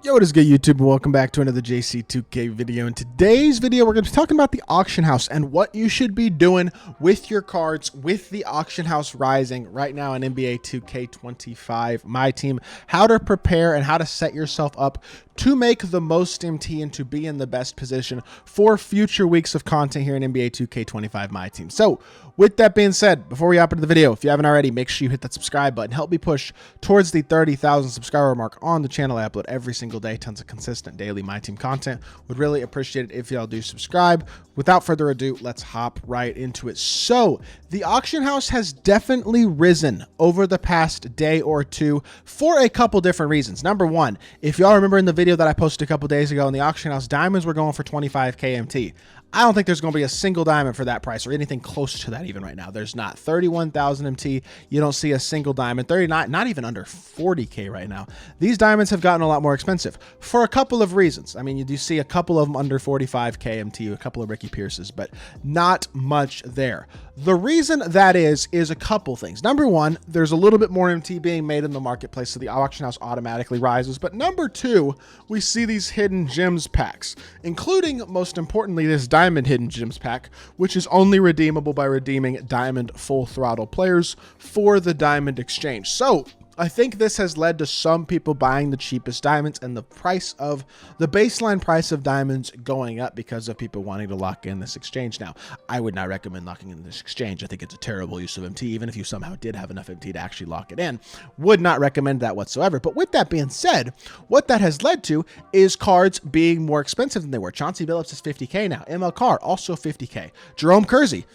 Yo, what is good, YouTube, and welcome back to another JC2K video. In today's video, we're going to be talking about the auction house and what you should be doing with your cards with the auction house rising right now in NBA 2K25 MyTEAM, how to prepare and how to set yourself up to make the most MT and to be in the best position for future weeks of content here in NBA 2K25 MyTEAM. So with that being said, before we hop into the video, if you haven't already, make sure you hit that subscribe button. Help me push towards the 30,000 subscriber mark on the channel. I upload every single day, tons of consistent daily MyTEAM content. Would really appreciate it if y'all do subscribe. Without further ado, let's hop right into it. So the auction house has definitely risen over the past day or two for a couple different reasons. Number one, if y'all remember in the video that I posted a couple days ago in the auction house, diamonds were going for 25K MT. I don't think there's going to be a single diamond for that price or anything close to that even right now. There's not 31,000 MT. You don't see a single diamond, 39, not even under 40K right now. These diamonds have gotten a lot more expensive for a couple of reasons. I mean, you do see a couple of them under 45K MT, a couple of Ricky Pierces, but not much there. The reason that is a couple things. Number one, there's a little bit more MT being made in the marketplace, so the auction house automatically rises. But number two, we see these hidden gems packs, including, most importantly, this diamond hidden gems pack, which is only redeemable by redeeming diamond full throttle players for the diamond exchange. So I think this has led to some people buying the cheapest diamonds and the price of the baseline price of diamonds going up because of people wanting to lock in this exchange. Now, I would not recommend locking in this exchange. I think it's a terrible use of MT, even if you somehow did have enough MT to actually lock it in. Would not recommend that whatsoever. But with that being said, what that has led to is cards being more expensive than they were. Chauncey Billups is 50K now. ML Carr, also 50K. Jerome Kersey,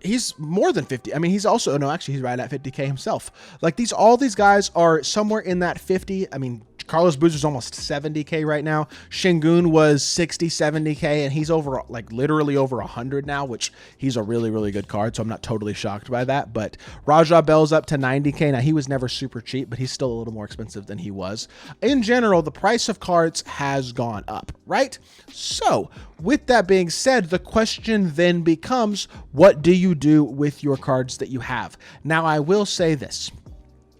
he's more than 50. I mean, he's also, no, actually, he's right at 50K himself. Like all these guys are somewhere in that 50. I mean, Carlos Boozer's almost 70K right now. Şengün was 60, 70K, and he's over, like, literally over 100 now, which he's a really, really good card, so I'm not totally shocked by that. But Raja Bell's up to 90K. Now, he was never super cheap, but he's still a little more expensive than he was. In general, the price of cards has gone up, right? So, with that being said, the question then becomes, what do you do with your cards that you have? Now, I will say this.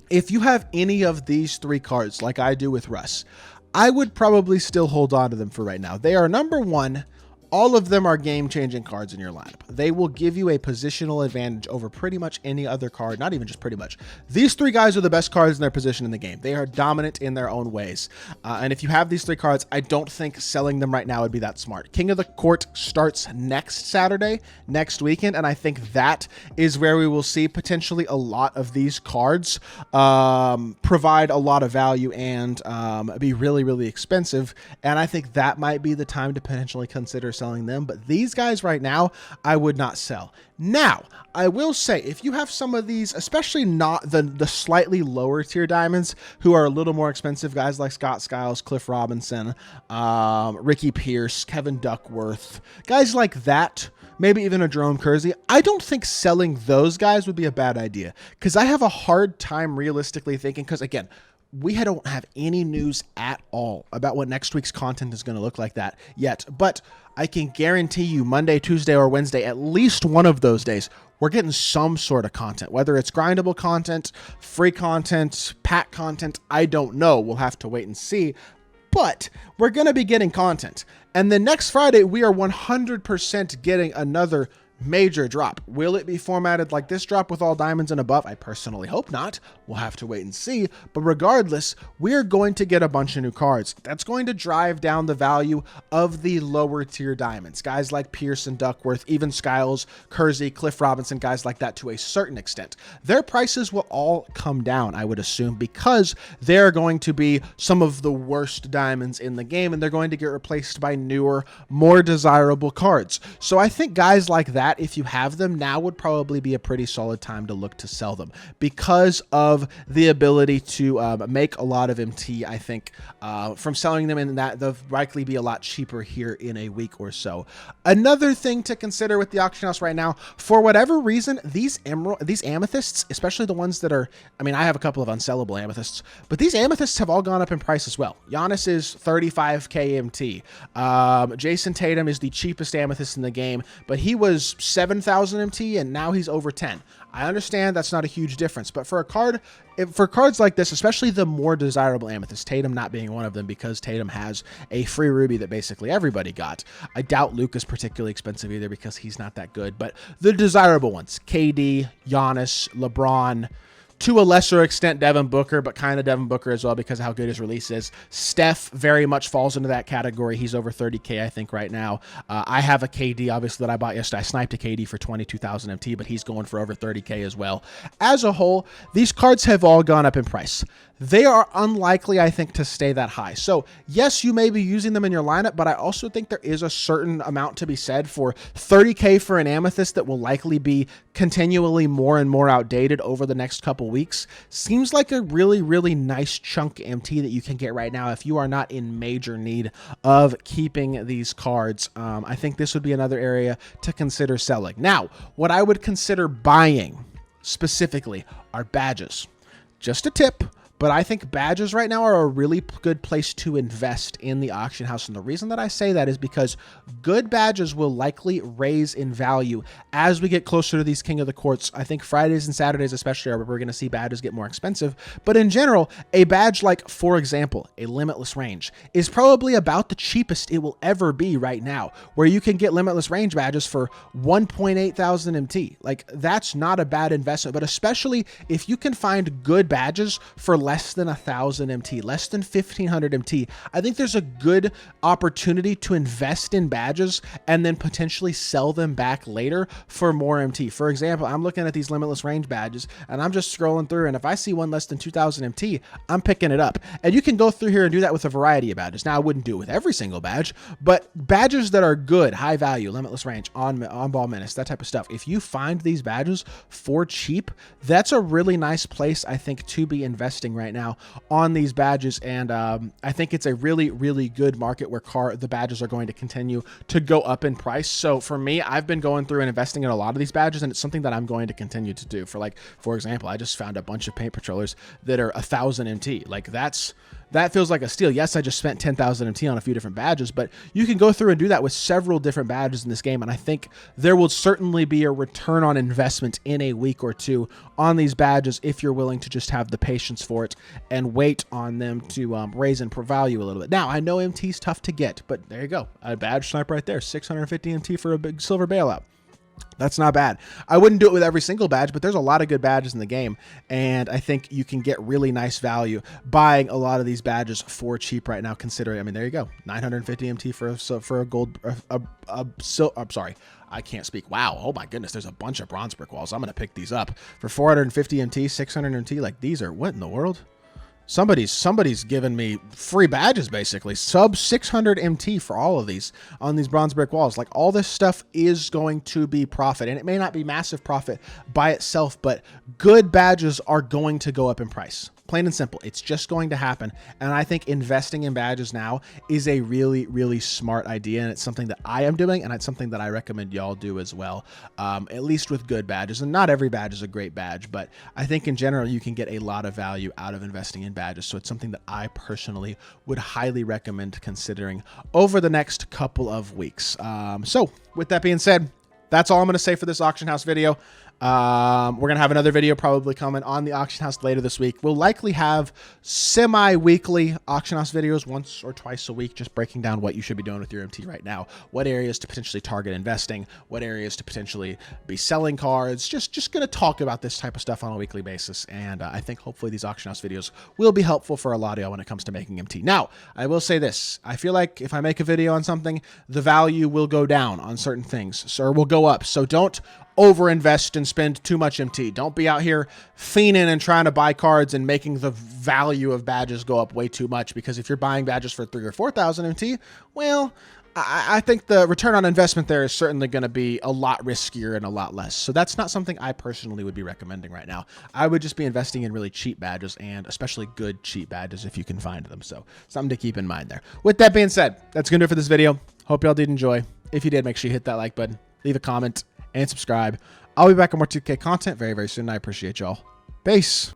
If you have any of these three cards, like I do with Russ, I would probably still hold on to them for right now. They are, number one, all of them are game-changing cards in your lineup. They will give you a positional advantage over pretty much any other card, not even just pretty much. These three guys are the best cards in their position in the game. They are dominant in their own ways. And if you have these three cards, I don't think selling them right now would be that smart. King of the Court starts next Saturday, next weekend, and I think that is where we will see potentially a lot of these cards provide a lot of value and be really, really expensive. And I think that might be the time to potentially consider selling them, but these guys right now I would not sell. Now, I will say, if you have some of these, especially not the slightly lower tier diamonds who are a little more expensive, guys like Scott Skiles, Cliff Robinson, Ricky Pierce, Kevin Duckworth, guys like that, maybe even a Jerome Kersey, I don't think selling those guys would be a bad idea, because I have a hard time realistically thinking, because again, we don't have any news at all about what next week's content is going to look like that yet, but I can guarantee you Monday, Tuesday, or Wednesday, at least one of those days, we're getting some sort of content, whether it's grindable content, free content, pack content, I don't know. We'll have to wait and see, but we're going to be getting content. And then next Friday, we are 100% getting another major drop. Will it be formatted like this drop with all diamonds and above? I personally hope not. We'll have to wait and see. But regardless, we're going to get a bunch of new cards. That's going to drive down the value of the lower tier diamonds. Guys like Pierce and Duckworth, even Skiles, Kersey, Cliff Robinson, guys like that to a certain extent. Their prices will all come down, I would assume, because they're going to be some of the worst diamonds in the game, and they're going to get replaced by newer, more desirable cards. So I think guys like that, if you have them now, would probably be a pretty solid time to look to sell them because of the ability to make a lot of MT. I think from selling them, and that they'll likely be a lot cheaper here in a week or so. Another thing to consider with the auction house right now, for whatever reason, these amethysts, especially the ones that are, I mean, I have a couple of unsellable amethysts, but these amethysts have all gone up in price as well. Giannis is 35K MT. Jason Tatum is the cheapest amethyst in the game, but he was was 7,000 MT and now he's over 10. I understand that's not a huge difference, but for a card, for cards like this, especially the more desirable amethyst, Tatum not being one of them because Tatum has a free ruby that basically everybody got. I doubt Luke is particularly expensive either because he's not that good, but the desirable ones, KD, Giannis, LeBron, to a lesser extent, Devin Booker, but kind of Devin Booker as well because of how good his release is. Steph very much falls into that category. He's over 30K, I think, right now. I have a KD, obviously, that I bought yesterday. I sniped a KD for 22,000 MT, but he's going for over 30K as well. As a whole, these cards have all gone up in price. They are unlikely, I think, to stay that high. So, yes, you may be using them in your lineup, but I also think there is a certain amount to be said for 30K for an amethyst that will likely be continually more and more outdated over the next couple weeks. Seems like a really, really nice chunk MT that you can get right now if you are not in major need of keeping these cards. I think this would be another area to consider selling. Now, what I would consider buying specifically are badges. Just a tip. But I think badges right now are a really good place to invest in the auction house. And the reason that I say that is because good badges will likely raise in value as we get closer to these King of the Courts. I think Fridays and Saturdays especially are where we're going to see badges get more expensive. But in general, a badge like, for example, a limitless range is probably about the cheapest it will ever be right now, where you can get limitless range badges for 1,800 MT. Like, that's not a bad investment, but especially if you can find good badges for less than 1,000 MT, less than 1,500 MT. I think there's a good opportunity to invest in badges and then potentially sell them back later for more MT. For example, I'm looking at these limitless range badges and I'm just scrolling through, and if I see one less than 2,000 MT, I'm picking it up. And you can go through here and do that with a variety of badges. Now, I wouldn't do it with every single badge, but badges that are good, high value, limitless range, on-ball menace, that type of stuff. If you find these badges for cheap, that's a really nice place, I think, to be investing right now on these badges. And I think it's a really, really good market where the badges are going to continue to go up in price. So for me, I've been going through and investing in a lot of these badges, and it's something that I'm going to continue to do. For example, I just found a bunch of paint patrollers that are 1,000 MT. Like, that feels like a steal. Yes, I just spent 10,000 MT on a few different badges, but you can go through and do that with several different badges in this game. And I think there will certainly be a return on investment in a week or two on these badges if you're willing to just have the patience for it and wait on them to raise in value a little bit. Now, I know MT is tough to get, but there you go. A badge snipe right there, 650 MT for a big silver bailout. That's not bad. I wouldn't do it with every single badge, but there's a lot of good badges in the game, and I think you can get really nice value buying a lot of these badges for cheap right now, considering, I mean, there you go, 950 MT for a gold, I'm sorry, I can't speak. Wow. Oh my goodness. There's a bunch of bronze brick walls. I'm going to pick these up for 450 MT, 600 MT. Like, these are, what in the world? Somebody's given me free badges, basically. Sub 600 MT for all of these on these bronze brick walls. Like, all this stuff is going to be profit, and it may not be massive profit by itself, but good badges are going to go up in price. Plain and simple. It's just going to happen. And I think investing in badges now is a really, really smart idea. And it's something that I am doing, and it's something that I recommend y'all do as well, at least with good badges. And not every badge is a great badge, but I think in general, you can get a lot of value out of investing in badges. So it's something that I personally would highly recommend considering over the next couple of weeks. So with that being said, that's all I'm going to say for this auction house video. We're going to have another video probably coming on the auction house later this week. We'll likely have semi-weekly auction house videos once or twice a week, just breaking down what you should be doing with your MT right now, what areas to potentially target investing, what areas to potentially be selling cards, just going to talk about this type of stuff on a weekly basis. And I think hopefully these auction house videos will be helpful for a lot of y'all when it comes to making MT. Now, I will say this. I feel like if I make a video on something, the value will go down on certain things, or will go up. So don't overinvest and spend too much MT. Don't be out here fiending and trying to buy cards and making the value of badges go up way too much, because if you're buying badges for 3,000 or 4,000 MT, well, I think the return on investment there is certainly going to be a lot riskier and a lot less. So that's not something I personally would be recommending right now. I would just be investing in really cheap badges, and especially good cheap badges if you can find them. So something to keep in mind there. With that being said, that's going to do it for this video. Hope y'all did enjoy. If you did, make sure you hit that like button, leave a comment, and subscribe. I'll be back on more 2K content very, very soon. I appreciate y'all. Peace.